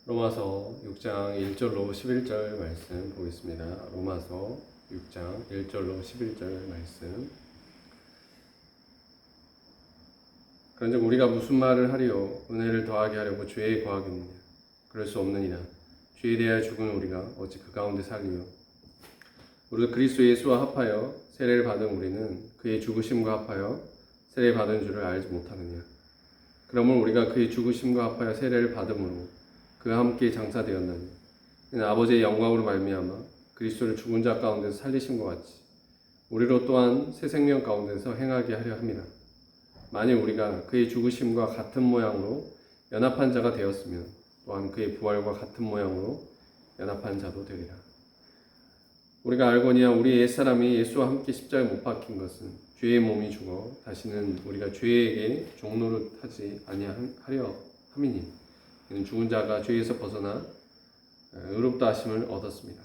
로마서 6장 1절로 11절 말씀 보겠습니다. 로마서 6장 1절로 11절 말씀. 그런즉 우리가 무슨 말을 하리요? 은혜를 더하게 하려고 죄에 거하겠느냐? 그럴 수 없느니라. 죄에 대하여 죽은 우리가 어찌 그 가운데 살리요? 우리가 그리스도 예수와 합하여 세례를 받은 우리는 그의 죽으심과 합하여 세례 받은 줄을 알지 못하느냐? 그러므로 우리가 그의 죽으심과 합하여 세례를 받음으로 그와 함께 장사되었나니 이는 아버지의 영광으로 말미암아 그리스도를 죽은 자 가운데서 살리신 것 같이 우리로 또한 새 생명 가운데서 행하게 하려 합니다. 만일 우리가 그의 죽으심과 같은 모양으로 연합한 자가 되었으면 또한 그의 부활과 같은 모양으로 연합한 자도 되리라. 우리가 알거니와 우리 옛사람이 예수와 함께 십자가에 못 박힌 것은 죄의 몸이 죽어 다시는 우리가 죄에게 종노릇하지 아니하려 함이니 이는 죽은 자가 죄에서 벗어나 의롭다 하심을 얻었습니다.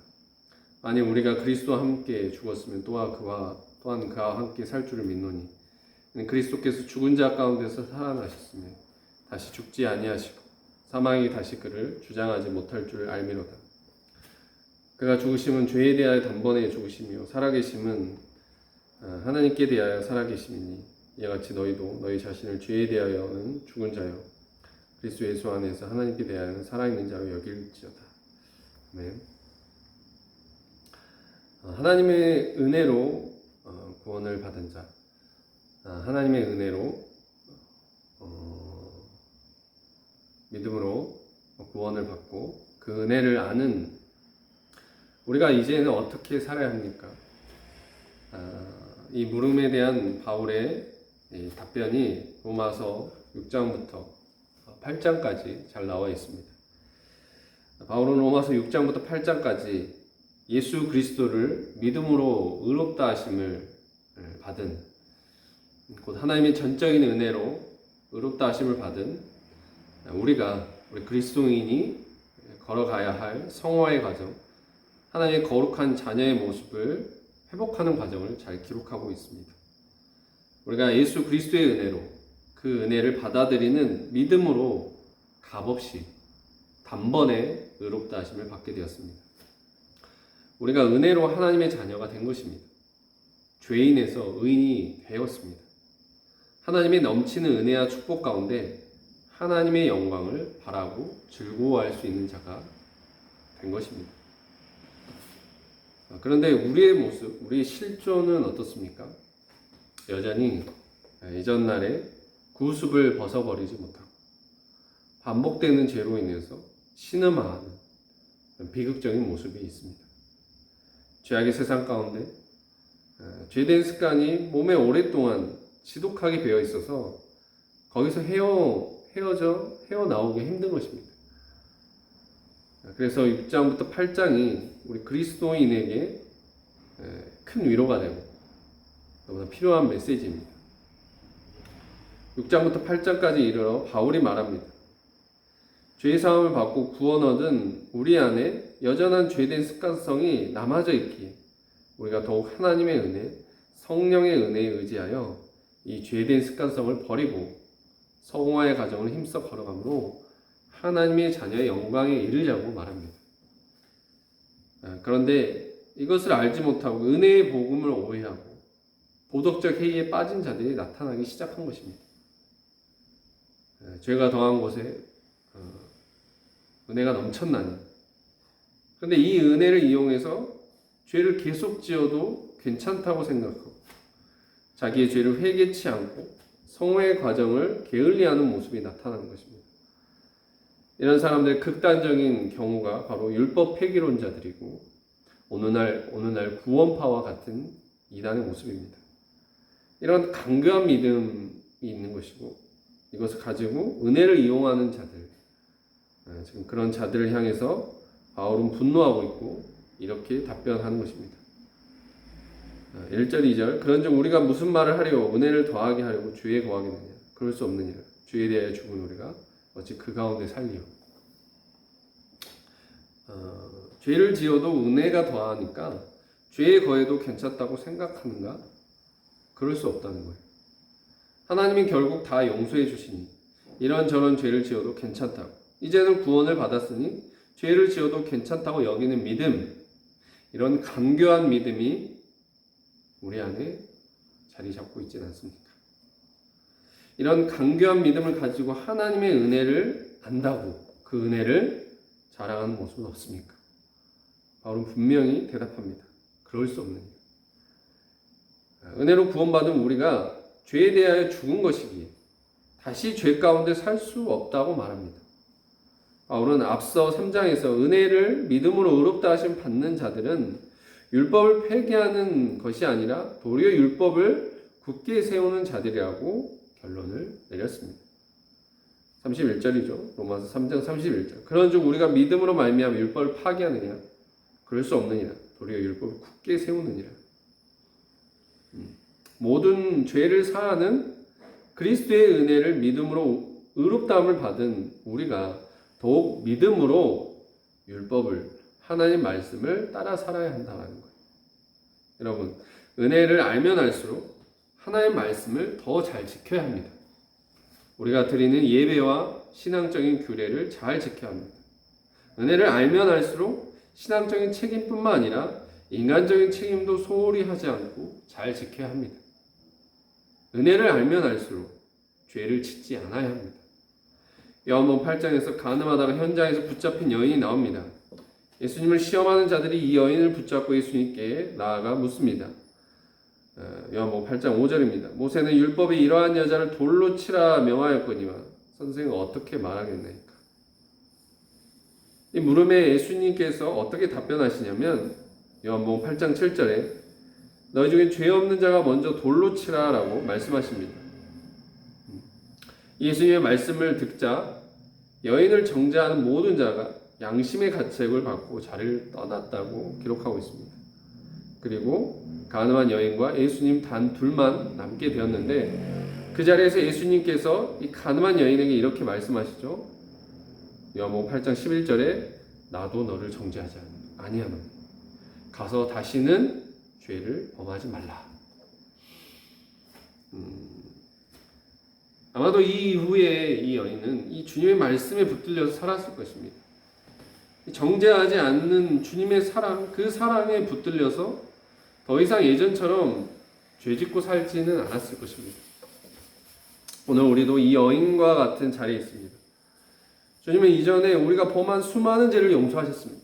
만일 우리가 그리스도와 함께 죽었으면 또한 그와 함께 살 줄을 믿노니 이는 그리스도께서 죽은 자 가운데서 살아나셨으며 다시 죽지 아니하시고 사망이 다시 그를 주장하지 못할 줄 알미로다. 그가 죽으심은 죄에 대하여 단번에 죽으심이요 살아계심은 하나님께 대하여 살아계심이니 이와 같이 너희도 너희 자신을 죄에 대하여는 죽은 자요 그리스도 예수 안에서 하나님께 대하여는 살아있는 자로 여길지어다. 아멘. 하나님의 은혜로 구원을 받은 자, 하나님의 은혜로 믿음으로 구원을 받고 그 은혜를 아는 우리가 이제는 어떻게 살아야 합니까? 이 물음에 대한 바울의 답변이 로마서 6장부터 8장까지 잘 나와 있습니다. 바울은 로마서 6장부터 8장까지 예수 그리스도를 믿음으로 의롭다 하심을 받은 곧 하나님의 전적인 은혜로 의롭다 하심을 받은 우리 그리스도인이 걸어가야 할 성화의 과정, 하나님의 거룩한 자녀의 모습을 회복하는 과정을 잘 기록하고 있습니다. 우리가 예수 그리스도의 은혜로 그 은혜를 받아들이는 믿음으로 값없이 단번에 의롭다 하심을 받게 되었습니다. 우리가 은혜로 하나님의 자녀가 된 것입니다. 죄인에서 의인이 되었습니다. 하나님의 넘치는 은혜와 축복 가운데 하나님의 영광을 바라고 즐거워할 수 있는 자가 된 것입니다. 그런데 우리의 모습, 우리의 실존은 어떻습니까? 여전히 이전날에 구습을 벗어버리지 못하고 반복되는 죄로 인해서 신음하는 비극적인 모습이 있습니다. 죄악의 세상 가운데 죄된 습관이 몸에 오랫동안 지독하게 배어 있어서 거기서 헤어나오기 힘든 것입니다. 그래서 6장부터 8장이 우리 그리스도인에게 큰 위로가 되고 너무나 필요한 메시지입니다. 6장부터 8장까지 이르러 바울이 말합니다. 죄의 사함을 받고 구원 얻은 우리 안에 여전한 죄된 습관성이 남아져 있기에 우리가 더욱 하나님의 은혜, 성령의 은혜에 의지하여 이 죄된 습관성을 버리고 성화의 과정을 힘써 걸어가므로 하나님의 자녀의 영광에 이르려고 말합니다. 그런데 이것을 알지 못하고 은혜의 복음을 오해하고 도덕적 해이에 빠진 자들이 나타나기 시작한 것입니다. 죄가 더한 곳에 은혜가 넘쳤나니. 그런데 이 은혜를 이용해서 죄를 계속 지어도 괜찮다고 생각하고 자기의 죄를 회개치 않고 성화의 과정을 게을리하는 모습이 나타나는 것입니다. 이런 사람들의 극단적인 경우가 바로 율법 폐기론자들이고 오늘날 구원파와 같은 이단의 모습입니다. 이런 강교한 믿음이 있는 것이고 이것을 가지고 은혜를 이용하는 자들, 지금 그런 자들을 향해서 바울은 분노하고 있고 이렇게 답변하는 것입니다. 1절 2절 그런즉 우리가 무슨 말을 하리요? 은혜를 더하게 하려고 죄에 거하겠느냐? 그럴 수 없느니라. 죄에 대하여 죽은 우리가 어찌 그 가운데 살리요? 죄를 지어도 은혜가 더하니까 죄에 거해도 괜찮다고 생각하는가? 그럴 수 없다는 거예요. 하나님이 결국 다 용서해 주시니 이런저런 죄를 지어도 괜찮다고 이제는 구원을 받았으니 죄를 지어도 괜찮다고 여기는 믿음, 이런 간교한 믿음이 우리 안에 자리 잡고 있지는 않습니까? 이런 간교한 믿음을 가지고 하나님의 은혜를 안다고 그 은혜를 자랑하는 모습은 없습니까? 바울은 분명히 대답합니다. 그럴 수 없는 일. 은혜로 구원받은 우리가 죄에 대하여 죽은 것이기에 다시 죄 가운데 살 수 없다고 말합니다. 바울은 앞서 3장에서 은혜를 믿음으로 의롭다 하심 받는 자들은 율법을 폐기하는 것이 아니라 도리어 율법을 굳게 세우는 자들이라고 결론을 내렸습니다. 31절이죠. 로마서 3장 31절. 그런즉 우리가 믿음으로 말미암아 율법을 파기하느냐? 그럴 수 없느니라. 도리어 율법을 굳게 세우느니라. 모든 죄를 사하는 그리스도의 은혜를 믿음으로 의롭다함을 받은 우리가 더욱 믿음으로 율법을, 하나님 말씀을 따라 살아야 한다는 거예요. 여러분, 은혜를 알면 알수록 하나님 말씀을 더 잘 지켜야 합니다. 우리가 드리는 예배와 신앙적인 규례를 잘 지켜야 합니다. 은혜를 알면 알수록 신앙적인 책임뿐만 아니라 인간적인 책임도 소홀히 하지 않고 잘 지켜야 합니다. 은혜를 알면 알수록 죄를 짓지 않아야 합니다. 요한복음 8장에서 간음하다가 현장에서 붙잡힌 여인이 나옵니다. 예수님을 시험하는 자들이 이 여인을 붙잡고 예수님께 나아가 묻습니다. 요한복음 8장 5절입니다. 모세는 율법에 이러한 여자를 돌로 치라 명하였거니와 선생은 어떻게 말하겠나이까? 이 물음에 예수님께서 어떻게 답변하시냐면 요한복음 8장 7절에 너희 중에 죄 없는 자가 먼저 돌로 치라라고 말씀하십니다. 예수님의 말씀을 듣자 여인을 정죄하는 모든 자가 양심의 가책을 받고 자리를 떠났다고 기록하고 있습니다. 그리고 간음한 여인과 예수님 단 둘만 남게 되었는데 그 자리에서 예수님께서 이 간음한 여인에게 이렇게 말씀하시죠. 요한복음 8장 11절에 나도 너를 정죄하지 아니하노니 가서 다시는 죄를 범하지 말라. 아마도 이 이후에 이 여인은 이 주님의 말씀에 붙들려서 살았을 것입니다. 정죄하지 않는 주님의 사랑, 그 사랑에 붙들려서 더 이상 예전처럼 죄짓고 살지는 않았을 것입니다. 오늘 우리도 이 여인과 같은 자리에 있습니다. 주님은 이전에 우리가 범한 수많은 죄를 용서하셨습니다.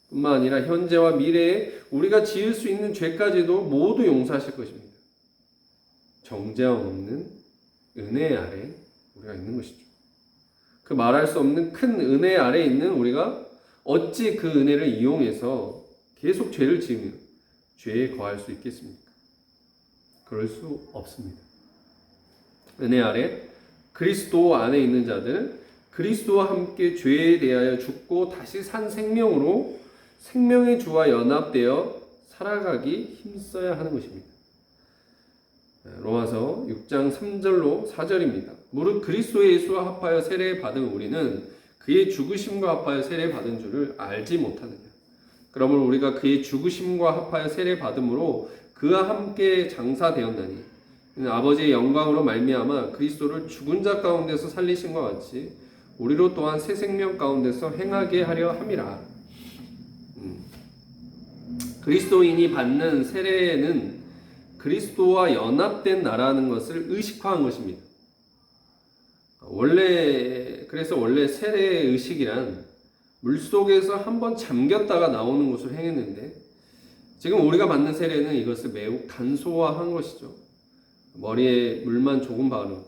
뿐만 아니라 현재와 미래에 우리가 지을 수 있는 죄까지도 모두 용서하실 것입니다. 정죄 없는 은혜 아래 우리가 있는 것이죠. 그 말할 수 없는 큰 은혜 아래 있는 우리가 어찌 그 은혜를 이용해서 계속 죄를 지으며 죄에 거할 수 있겠습니까? 그럴 수 없습니다. 은혜 아래 그리스도 안에 있는 자들은 그리스도와 함께 죄에 대하여 죽고 다시 산 생명으로 생명의 주와 연합되어 살아가기 힘써야 하는 것입니다. 로마서 6장 3절로 4절입니다. 무릇 그리스도 예수와 합하여 세례 받은 우리는 그의 죽으심과 합하여 세례 받은 줄을 알지 못하느냐. 그러므로 우리가 그의 죽으심과 합하여 세례 받음으로 그와 함께 장사되었나니 아버지의 영광으로 말미암아 그리스도를 죽은 자 가운데서 살리심과 같이 우리로 또한 새 생명 가운데서 행하게 하려 함이라. 그리스도인이 받는 세례는 그리스도와 연합된 나라는 것을 의식화한 것입니다. 그래서 원래 세례 의식이란 물속에서 한번 잠겼다가 나오는 것을 행했는데 지금 우리가 받는 세례는 이것을 매우 간소화한 것이죠. 머리에 물만 조금 바르고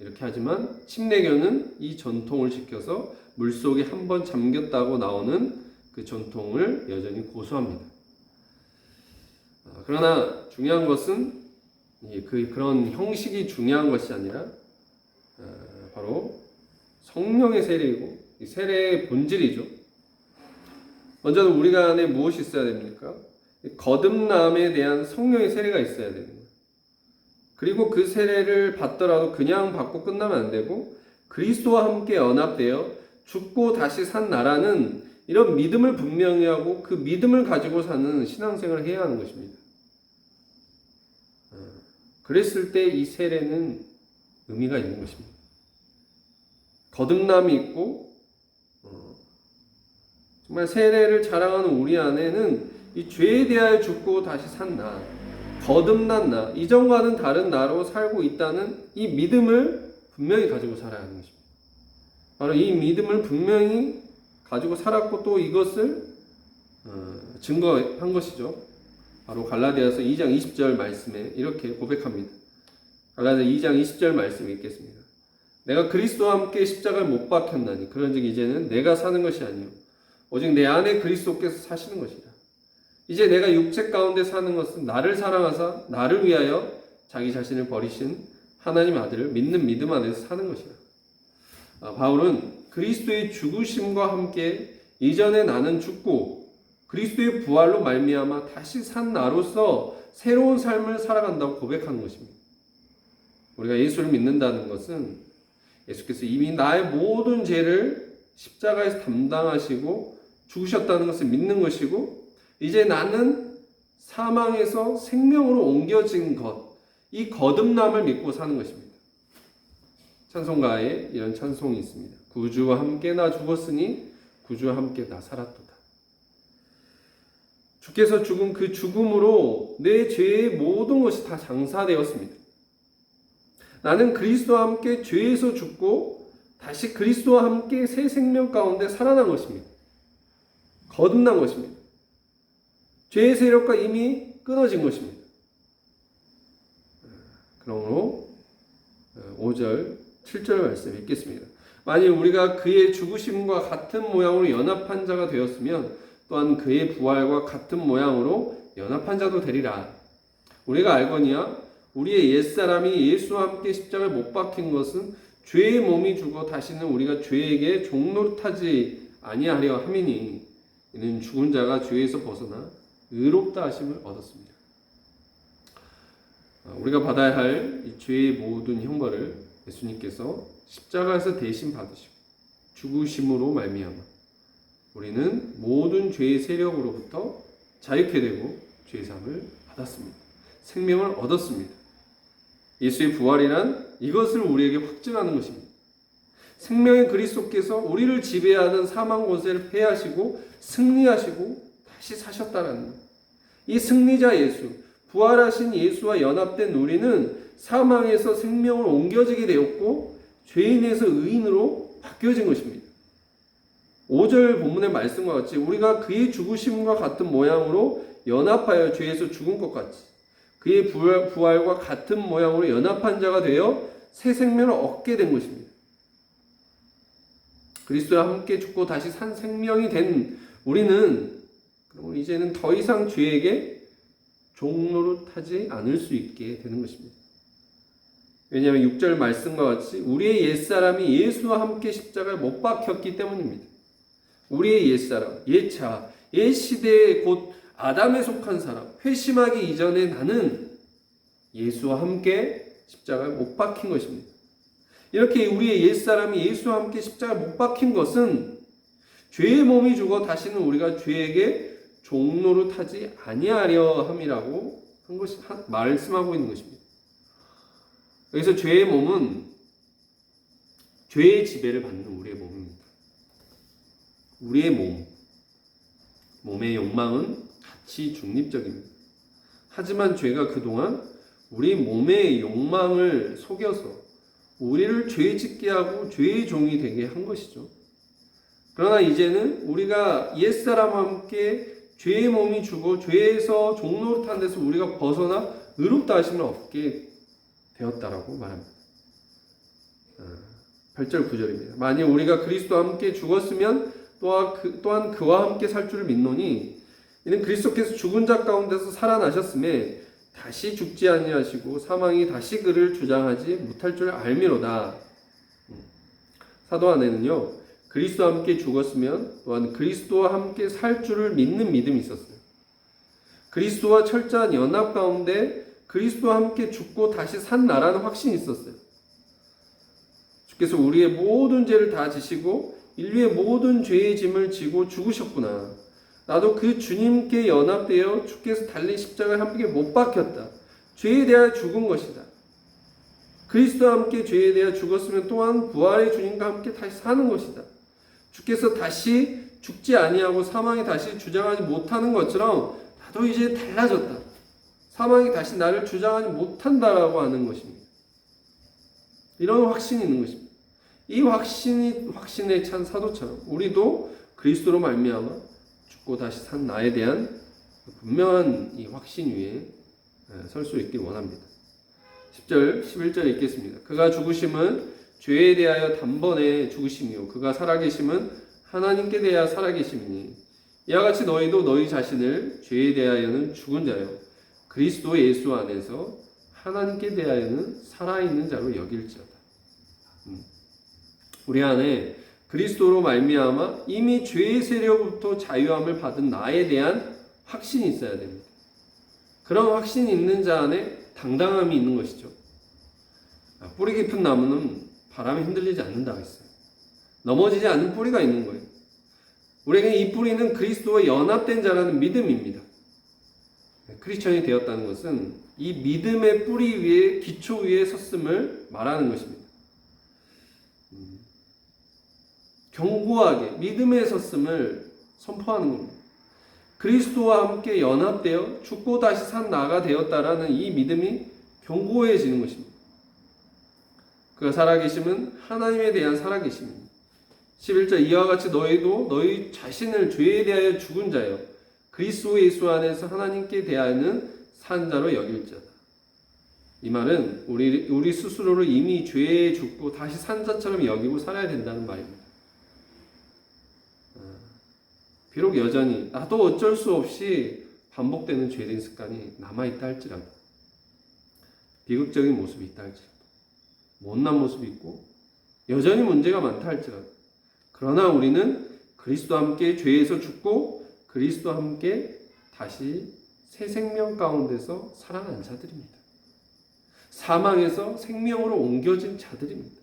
이렇게 하지만 침례교는 이 전통을 지켜서 물속에 한번 잠겼다고 나오는 그 전통을 여전히 고수합니다. 그러나 중요한 것은 그런 형식이 중요한 것이 아니라 바로 성령의 세례이고 이 세례의 본질이죠. 먼저는 우리가 안에 무엇이 있어야 됩니까? 거듭남에 대한 성령의 세례가 있어야 됩니다. 그리고 그 세례를 받더라도 그냥 받고 끝나면 안 되고 그리스도와 함께 연합되어 죽고 다시 산 나라는 이런 믿음을 분명히 하고 그 믿음을 가지고 사는 신앙생활을 해야 하는 것입니다. 그랬을 때 이 세례는 의미가 있는 것입니다. 거듭남이 있고 정말 세례를 자랑하는 우리 안에는 이 죄에 대하여 죽고 다시 산 나, 거듭난 나, 이전과는 다른 나로 살고 있다는 이 믿음을 분명히 가지고 살아야 하는 것입니다. 바로 이 믿음을 분명히 가지고 살았고 또 이것을 증거한 것이죠. 바로 갈라디아서 2장 20절 말씀에 이렇게 고백합니다. 갈라디아 2장 20절 말씀 읽겠습니다. 내가 그리스도와 함께 십자가를 못 박혔나니 그런즉 이제는 내가 사는 것이 아니요 오직 내 안에 그리스도께서 사시는 것이라. 이제 내가 육체 가운데 사는 것은 나를 사랑하사 나를 위하여 자기 자신을 버리신 하나님 아들을 믿는 믿음 안에서 사는 것이라. 바울은 그리스도의 죽으심과 함께 이전에 나는 죽고 그리스도의 부활로 말미암아 다시 산 나로서 새로운 삶을 살아간다고 고백하는 것입니다. 우리가 예수를 믿는다는 것은 예수께서 이미 나의 모든 죄를 십자가에서 담당하시고 죽으셨다는 것을 믿는 것이고 이제 나는 사망에서 생명으로 옮겨진 것, 이 거듭남을 믿고 사는 것입니다. 찬송가에 이런 찬송이 있습니다. 구주와 함께 나 죽었으니 구주와 함께 나 살았도다. 주께서 죽은 그 죽음으로 내 죄의 모든 것이 다 장사되었습니다. 나는 그리스도와 함께 죄에서 죽고 다시 그리스도와 함께 새 생명 가운데 살아난 것입니다. 거듭난 것입니다. 죄의 세력과 이미 끊어진 것입니다. 그러므로 5절, 7절 말씀 읽겠습니다. 만일 우리가 그의 죽으심과 같은 모양으로 연합한 자가 되었으면 또한 그의 부활과 같은 모양으로 연합한 자도 되리라. 우리가 알거니와 우리의 옛사람이 예수와 함께 십자가에 못 박힌 것은 죄의 몸이 죽어 다시는 우리가 죄에게 종노릇하지 아니하려 함이니 이는 죽은 자가 죄에서 벗어나 의롭다 하심을 얻었습니다. 우리가 받아야 할 이 죄의 모든 형벌을 예수님께서 십자가에서 대신 받으시고 죽으심으로 말미암아 우리는 모든 죄의 세력으로부터 자유케 되고 죄사함을 받았습니다. 생명을 얻었습니다. 예수의 부활이란 이것을 우리에게 확증하는 것입니다. 생명의 그리스도께서 우리를 지배하는 사망 권세를 패하시고 승리하시고 다시 사셨다는 것. 이 승리자 예수, 부활하신 예수와 연합된 우리는 사망에서 생명으로 옮겨지게 되었고 죄인에서 의인으로 바뀌어진 것입니다. 5절 본문의 말씀과 같이 우리가 그의 죽으심과 같은 모양으로 연합하여 죄에서 죽은 것 같이 그의 부활과 같은 모양으로 연합한 자가 되어 새 생명을 얻게 된 것입니다. 그리스도와 함께 죽고 다시 산 생명이 된 우리는 그럼 이제는 더 이상 죄에게 종노릇하지 않을 수 있게 되는 것입니다. 왜냐하면 6절 말씀과 같이 우리의 옛사람이 예수와 함께 십자가에 못 박혔기 때문입니다. 우리의 옛사람, 옛자, 옛시대의 곧 아담에 속한 사람, 회심하기 이전에 나는 예수와 함께 십자가에 못 박힌 것입니다. 이렇게 우리의 옛사람이 예수와 함께 십자가에 못 박힌 것은 죄의 몸이 죽어 다시는 우리가 죄에게 종노릇하지 아니하려 함이라고 한 것이 말씀하고 있는 것입니다. 여기서 죄의 몸은 죄의 지배를 받는 우리의 몸입니다. 우리의 몸의 욕망은 가치 중립적입니다. 하지만 죄가 그동안 우리 몸의 욕망을 속여서 우리를 죄 짓게 하고 죄의 종이 되게 한 것이죠. 그러나 이제는 우리가 옛사람과 함께 죄의 몸이 죽어 죄에서 종노릇한 데서 우리가 벗어나 의롭다 하심을 얻게 되었다라고 말합니다. 8절 9절입니다. 만일 우리가 그리스도와 함께 죽었으면 또한 그와 함께 살 줄을 믿노니 이는 그리스도께서 죽은 자 가운데서 살아나셨음에 다시 죽지 아니하시고 사망이 다시 그를 주장하지 못할 줄 알미로다. 사도 안에는요 그리스도와 함께 죽었으면 또한 그리스도와 함께 살 줄을 믿는 믿음이 있었어요. 그리스도와 철저한 연합 가운데 그리스도와 함께 죽고 다시 산 나라는 확신이 있었어요. 주께서 우리의 모든 죄를 다 지시고 인류의 모든 죄의 짐을 지고 죽으셨구나. 나도 그 주님께 연합되어 주께서 달린 십자가에 함께 못 박혔다. 죄에 대하여 죽은 것이다. 그리스도와 함께 죄에 대하여 죽었으면 또한 부활의 주님과 함께 다시 사는 것이다. 주께서 다시 죽지 아니하고 사망이 다시 주장하지 못하는 것처럼 나도 이제 달라졌다. 사망이 다시 나를 주장하지 못한다라고 하는 것입니다. 이런 확신이 있는 것입니다. 이 확신에 찬 사도처럼 우리도 그리스도로 말미암아 죽고 다시 산 나에 대한 분명한 이 확신 위에 설 수 있길 원합니다. 10절, 11절 읽겠습니다. 그가 죽으심은 죄에 대하여 단번에 죽으심이요 그가 살아계심은 하나님께 대하여 살아계심이니 이와 같이 너희도 너희 자신을 죄에 대하여는 죽은 자요 그리스도 예수 안에서 하나님께 대하여는 살아있는 자로 여길지어다. 우리 안에 그리스도로 말미암아 이미 죄의 세력부터 자유함을 받은 나에 대한 확신이 있어야 됩니다. 그런 확신이 있는 자 안에 당당함이 있는 것이죠. 뿌리 깊은 나무는 바람에 흔들리지 않는다고 했어요. 넘어지지 않는 뿌리가 있는 거예요. 우리에게 이 뿌리는 그리스도와 연합된 자라는 믿음입니다. 크리스천이 되었다는 것은 이 믿음의 뿌리 위에 기초 위에 섰음을 말하는 것입니다. 견고하게 믿음에 섰음을 선포하는 겁니다. 그리스도와 함께 연합되어 죽고 다시 산 나가 되었다라는 이 믿음이 견고해지는 것입니다. 그가 살아계심은 하나님에 대한 살아계심입니다. 11절 이와 같이 너희도 너희 자신을 죄에 대하여 죽은 자여 그리스도 예수 안에서 하나님께 대하여는 산 자로 여길지어다. 이 말은 우리 스스로를 이미 죄에 죽고 다시 산 자처럼 여기고 살아야 된다는 말입니다. 비록 여전히 나도 어쩔 수 없이 반복되는 죄된 습관이 남아있다 할지라도 비극적인 모습이 있다 할지라도 못난 모습이 있고 여전히 문제가 많다 할지라도 그러나 우리는 그리스도와 함께 죄에서 죽고 그리스도와 함께 다시 새 생명 가운데서 살아난 자들입니다. 사망에서 생명으로 옮겨진 자들입니다.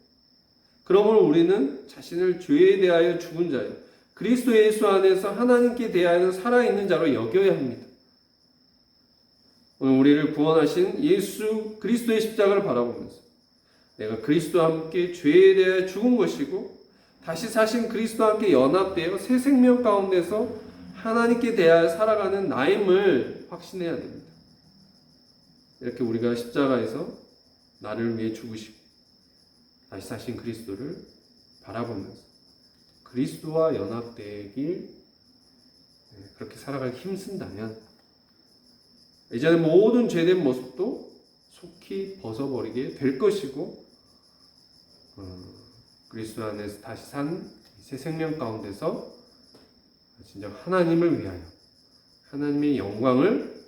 그러므로 우리는 자신을 죄에 대하여 죽은 자요 그리스도 예수 안에서 하나님께 대하여 살아있는 자로 여겨야 합니다. 오늘 우리를 구원하신 예수 그리스도의 십자가를 바라보면서 내가 그리스도와 함께 죄에 대하여 죽은 것이고 다시 사신 그리스도와 함께 연합되어 새 생명 가운데서 하나님께 대하여 살아가는 나임을 확신해야 됩니다. 이렇게 우리가 십자가에서 나를 위해 죽으시고 다시 사신 그리스도를 바라보면서 그리스도와 연합되길 그렇게 살아가기 힘쓴다면 이제는 모든 죄된 모습도 속히 벗어버리게 될 것이고 그리스도 안에서 다시 산 새 생명 가운데서 진정 하나님을 위하여 하나님의 영광을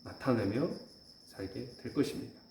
나타내며 살게 될 것입니다.